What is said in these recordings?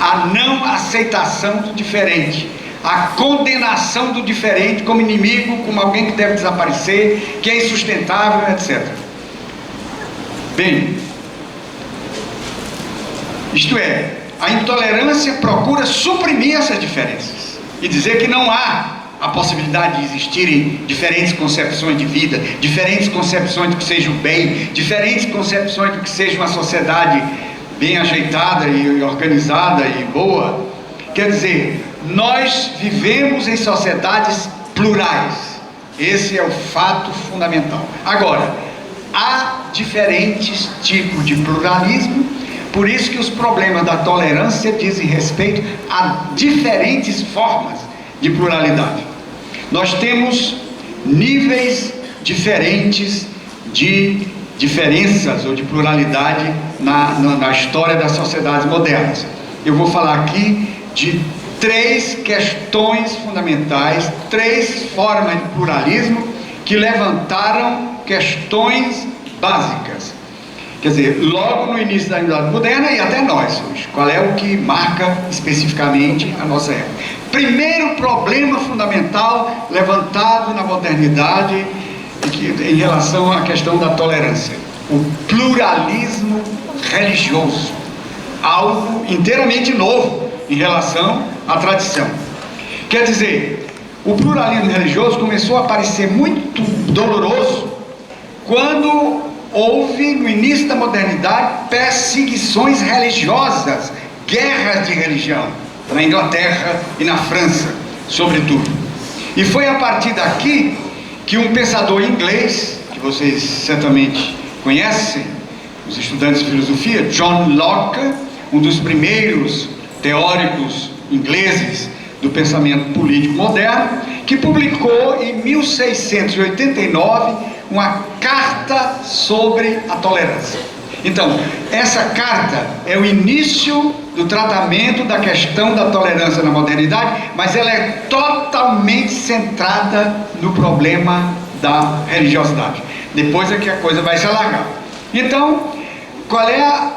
a não aceitação do diferente, a condenação do diferente como inimigo, como alguém que deve desaparecer, que é insustentável, etc. Bem, isto é, a intolerância procura suprimir essas diferenças e dizer que não há a possibilidade de existirem diferentes concepções de vida, diferentes concepções do que seja o bem, diferentes concepções do que seja uma sociedade bem ajeitada e organizada e boa. Quer dizer, nós vivemos em sociedades plurais. Esse é o fato fundamental. Agora, há diferentes tipos de pluralismo, por isso que os problemas da tolerância dizem respeito a diferentes formas de pluralidade. Nós temos níveis diferentes de diferenças ou de pluralidade na história das sociedades modernas. Eu vou falar aqui de 3 questões fundamentais, 3 formas de pluralismo que levantaram questões básicas. Quer dizer, logo no início da Idade Moderna e até nós hoje. Qual é o que marca especificamente a nossa época? Primeiro problema fundamental levantado na modernidade em relação à questão da tolerância: o pluralismo religioso. Algo inteiramente novo em relação à tradição. Quer dizer, o pluralismo religioso começou a parecer muito doloroso quando houve, no início da modernidade, perseguições religiosas, guerras de religião, na Inglaterra e na França, sobretudo. E foi a partir daqui que um pensador inglês, que vocês certamente conhecem, os estudantes de filosofia, John Locke, um dos primeiros teóricos ingleses do pensamento político moderno, que publicou em 1689 uma carta sobre a tolerância. Então, essa carta é o início do tratamento da questão da tolerância na modernidade, mas ela é totalmente centrada no problema da religiosidade. Depois é que a coisa vai se alargar. Então, qual é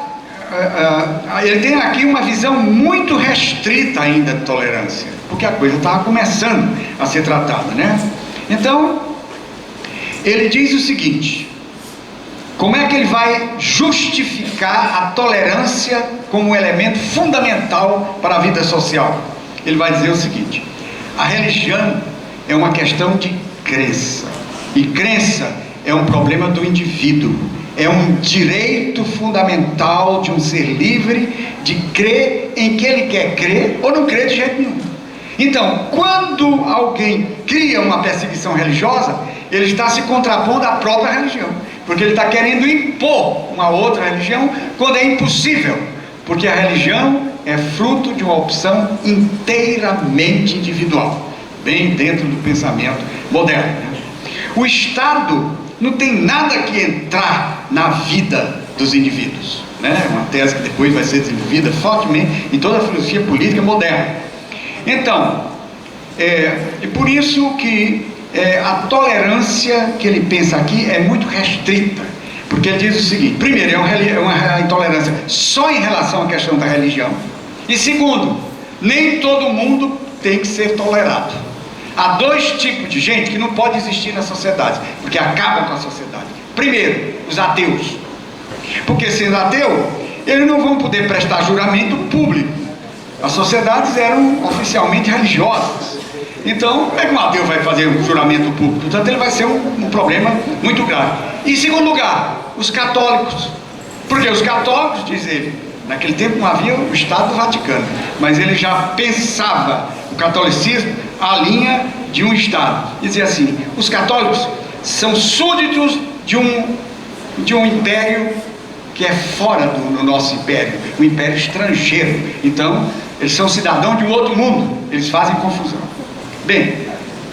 ele tem aqui uma visão muito restrita ainda de tolerância, porque a coisa estava começando a ser tratada, né? Então, ele diz o seguinte: como é que ele vai justificar a tolerância como um elemento fundamental para a vida social? Ele vai dizer o seguinte: a religião é uma questão de crença, e crença é um problema do indivíduo, é um direito fundamental de um ser livre de crer em que ele quer crer ou não crer de jeito nenhum. Então, quando alguém cria uma perseguição religiosa, ele está se contrapondo à própria religião, porque ele está querendo impor uma outra religião quando é impossível, porque a religião é fruto de uma opção inteiramente individual, bem dentro do pensamento moderno. O Estado não tem nada que entrar na vida dos indivíduos, né? Uma tese que depois vai ser desenvolvida fortemente em toda a filosofia política moderna. Então, e por isso que a tolerância que ele pensa aqui é muito restrita, porque ele diz o seguinte: primeiro, é uma intolerância só em relação à questão da religião, e segundo, nem todo mundo tem que ser tolerado. Há 2 tipos de gente que não pode existir na sociedade, porque acabam com a sociedade. Primeiro, os ateus, porque sendo ateu, eles não vão poder prestar juramento público. As sociedades eram oficialmente religiosas, então como é que um ateu vai fazer um juramento público? Portanto, ele vai ser um problema muito grave. Em segundo lugar, os católicos, porque os católicos, diz ele, naquele tempo não havia o Estado do Vaticano, mas ele já pensava o catolicismo à linha de um Estado, e dizia assim: os católicos são súditos de um império que é fora do nosso império, um império estrangeiro. Então, eles são cidadãos de um outro mundo, eles fazem confusão. Bem,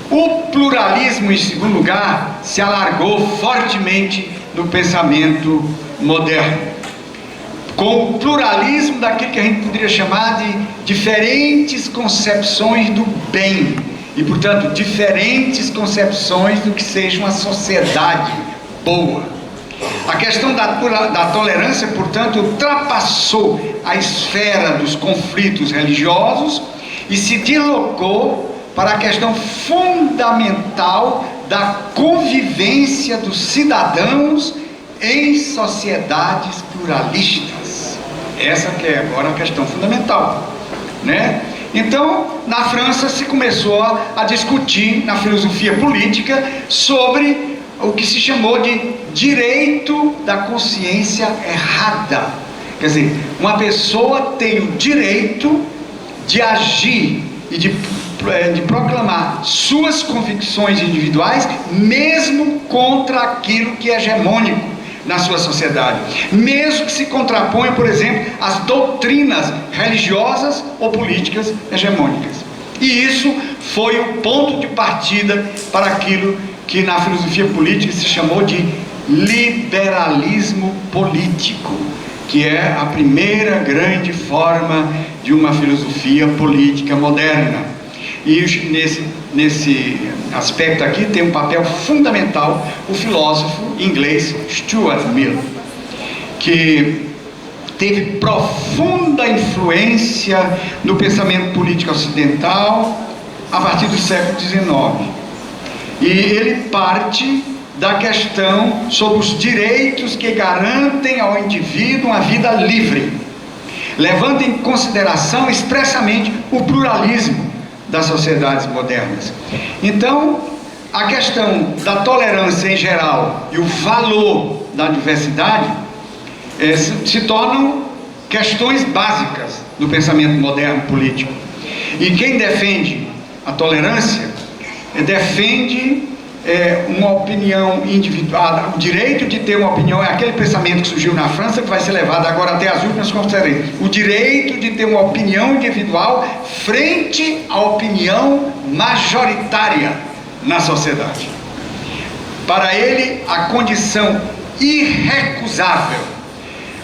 o pluralismo, em segundo lugar, se alargou fortemente no pensamento moderno, com o pluralismo daquilo que a gente poderia chamar de diferentes concepções do bem, e portanto diferentes concepções do que seja uma sociedade boa. A questão da tolerância, portanto, ultrapassou a esfera dos conflitos religiosos e se deslocou para a questão fundamental da convivência dos cidadãos em sociedades pluralistas. Essa que é agora a questão fundamental, né? Então, na França se começou a discutir na filosofia política sobre o que se chamou de direito da consciência errada. Quer dizer, uma pessoa tem o direito de agir e de proclamar suas convicções individuais, mesmo contra aquilo que é hegemônico na sua sociedade, mesmo que se contraponha, por exemplo, às doutrinas religiosas ou políticas hegemônicas. E isso foi o ponto de partida para aquilo que na filosofia política se chamou de liberalismo político, que é a primeira grande forma de uma filosofia política moderna. E nesse aspecto aqui tem um papel fundamental o filósofo inglês Stuart Mill, que teve profunda influência no pensamento político ocidental a partir do século XIX. E ele parte da questão sobre os direitos que garantem ao indivíduo uma vida livre, levando em consideração expressamente o pluralismo das sociedades modernas. Então, a questão da tolerância em geral e o valor da diversidade se tornam questões básicas do pensamento moderno político. E quem defende a tolerância defende uma opinião individual. O direito de ter uma opinião é aquele pensamento que surgiu na França, que vai ser levado agora até as últimas conferências. O direito de ter uma opinião individual frente à opinião majoritária na sociedade. Para ele, a condição irrecusável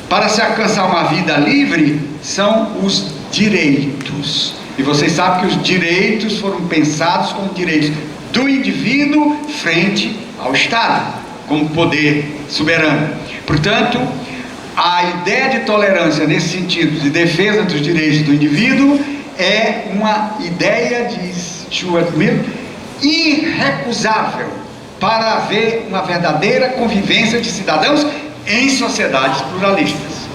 para se alcançar uma vida livre são os direitos. E vocês sabem que os direitos foram pensados como direitos do indivíduo frente ao Estado, como poder soberano. Portanto, a ideia de tolerância nesse sentido de defesa dos direitos do indivíduo é uma ideia, de Stuart Mill, irrecusável para haver uma verdadeira convivência de cidadãos em sociedades pluralistas.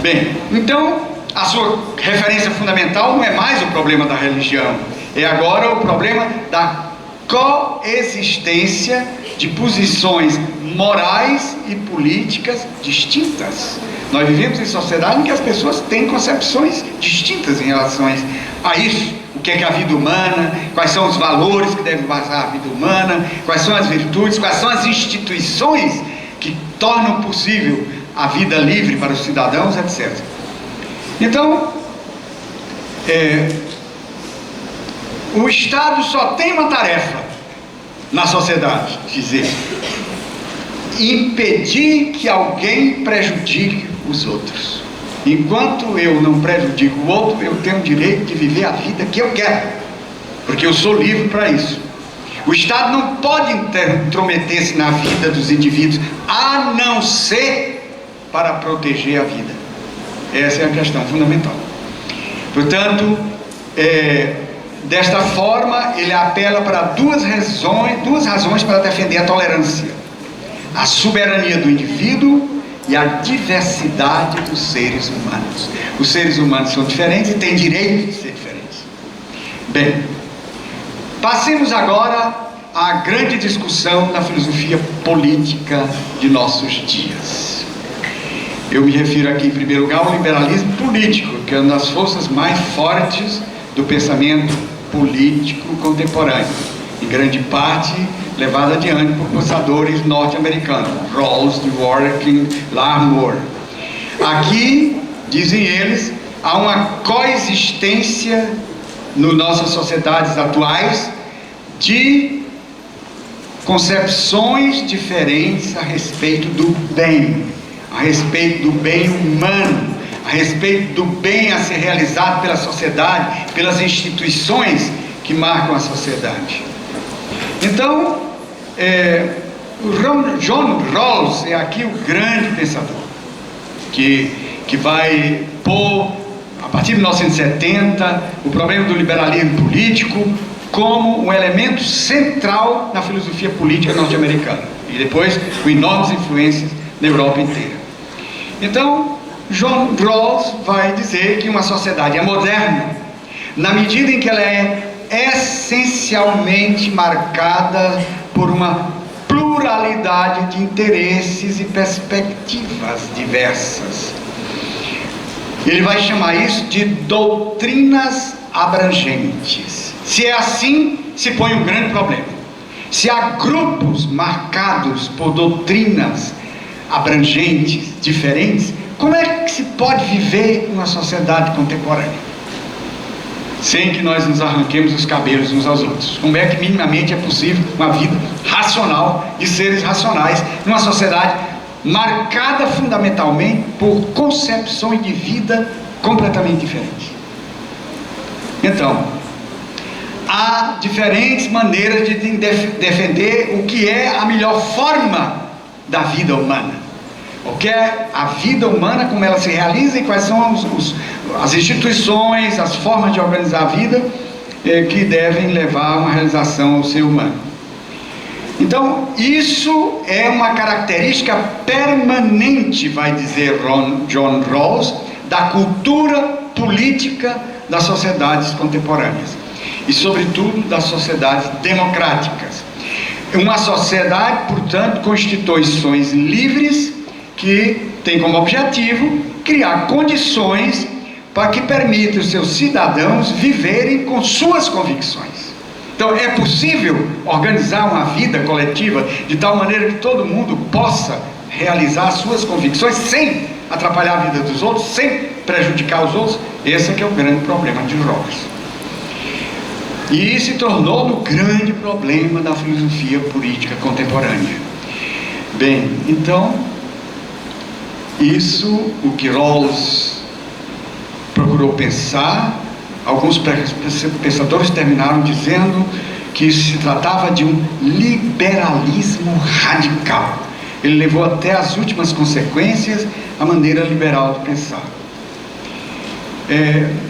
Bem, então a sua referência fundamental não é mais o problema da religião, é agora o problema da coexistência de posições morais e políticas distintas. Nós vivemos em sociedade em que as pessoas têm concepções distintas em relação a isso. O que é a vida humana, quais são os valores que devem basar a vida humana, quais são as virtudes, quais são as instituições que tornam possível a vida livre para os cidadãos, etc. Então, o Estado só tem uma tarefa na sociedade, dizer, impedir que alguém prejudique os outros. Enquanto eu não prejudico o outro, eu tenho o direito de viver a vida que eu quero, porque eu sou livre para isso. O Estado não pode intrometer-se na vida dos indivíduos, a não ser para proteger a vida. Essa é a questão fundamental. Portanto, desta forma, ele apela para duas razões para defender a tolerância: a soberania do indivíduo e a diversidade dos seres humanos. Os seres humanos são diferentes e têm direito de ser diferentes. Bem, passemos agora à grande discussão na filosofia política de nossos dias. Eu me refiro aqui, em primeiro lugar, ao liberalismo político, que é uma das forças mais fortes do pensamento político contemporâneo, em grande parte levada adiante por pensadores norte-americanos, Rawls, Dworkin, Larmor. Aqui, dizem eles, há uma coexistência nas nossas sociedades atuais de concepções diferentes a respeito do bem, a respeito do bem humano, a respeito do bem a ser realizado pela sociedade, pelas instituições que marcam a sociedade. Então, John Rawls é aqui o grande pensador, que vai pôr, a partir de 1970, o problema do liberalismo político como um elemento central na filosofia política norte-americana, e depois com enormes influências na Europa inteira. Então, John Rawls vai dizer que uma sociedade é moderna na medida em que ela é essencialmente marcada por uma pluralidade de interesses e perspectivas diversas. Ele vai chamar isso de doutrinas abrangentes. Se é assim, se põe um grande problema. Se há grupos marcados por doutrinas abrangentes, diferentes, como é que se pode viver uma sociedade contemporânea sem que nós nos arranquemos os cabelos uns aos outros? Como é que minimamente é possível uma vida racional de seres racionais numa sociedade marcada fundamentalmente por concepções de vida completamente diferentes? Então, há diferentes maneiras de defender o que é a melhor forma da vida humana, o que é a vida humana, como ela se realiza e quais são as instituições, as formas de organizar a vida que devem levar a uma realização ao ser humano. Então, isso é uma característica permanente, vai dizer John Rawls, da cultura política das sociedades contemporâneas e, sobretudo, das sociedades democráticas. Uma sociedade, portanto, com instituições livres que tem como objetivo criar condições para que permita os seus cidadãos viverem com suas convicções. Então, é possível organizar uma vida coletiva de tal maneira que todo mundo possa realizar suas convicções sem atrapalhar a vida dos outros, sem prejudicar os outros? Esse é que é o grande problema de Rawls. E se tornou no grande problema da filosofia política contemporânea. Bem, então, isso o que Rawls procurou pensar. Alguns pensadores terminaram dizendo que isso se tratava de um liberalismo radical. Ele levou até as últimas consequências a maneira liberal de pensar.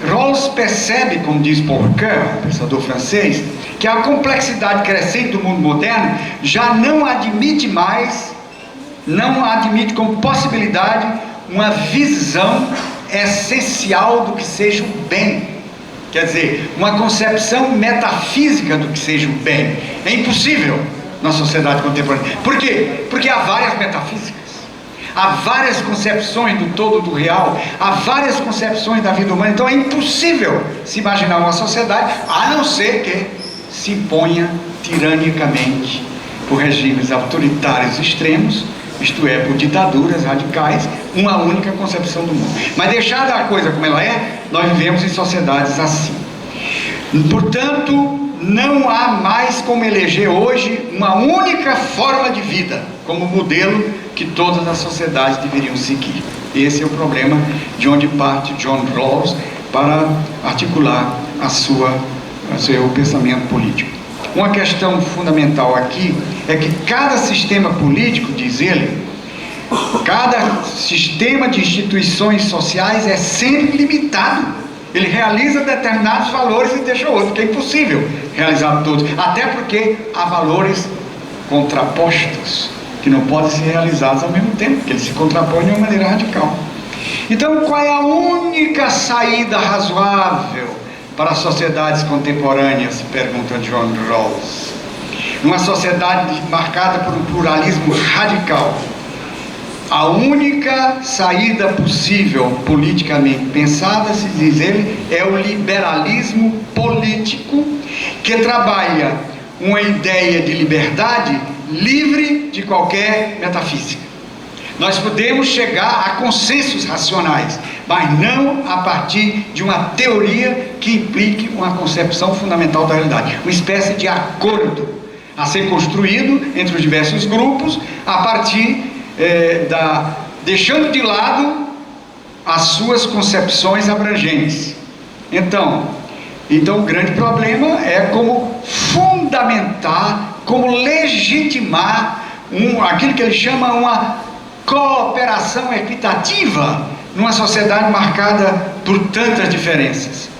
Rawls percebe, como diz Paul Ricoeur, pensador francês, que a complexidade crescente do mundo moderno já não admite mais, não admite como possibilidade uma visão essencial do que seja o bem. Quer dizer, uma concepção metafísica do que seja o bem. É impossível na sociedade contemporânea. Por quê? Porque há várias metafísicas, há várias concepções do todo do real, há várias concepções da vida humana. Então é impossível se imaginar uma sociedade, a não ser que se imponha tiranicamente por regimes autoritários extremos, isto é, por ditaduras radicais, uma única concepção do mundo. Mas deixada a coisa como ela é, nós vivemos em sociedades assim. Portanto, não há mais como eleger hoje uma única forma de vida como modelo que todas as sociedades deveriam seguir. Esse é o problema de onde parte John Rawls para articular o seu pensamento político. Uma questão fundamental aqui é que cada sistema político, diz ele, cada sistema de instituições sociais é sempre limitado. Ele realiza determinados valores e deixa outros, que é impossível realizar todos, até porque há valores contrapostos que não podem ser realizados ao mesmo tempo, porque eles se contrapõem de uma maneira radical. Então, qual é a única saída razoável para as sociedades contemporâneas? Pergunta John Rawls. Numa sociedade marcada por um pluralismo radical, a única saída possível politicamente pensada, se diz ele, é o liberalismo político, que trabalha uma ideia de liberdade livre de qualquer metafísica. Nós podemos chegar a consensos racionais, mas não a partir de uma teoria que implique uma concepção fundamental da realidade, uma espécie de acordo a ser construído entre os diversos grupos a partir deixando de lado as suas concepções abrangentes. Então o grande problema é como fundamentar, como legitimar aquilo que ele chama uma cooperação equitativa numa sociedade marcada por tantas diferenças.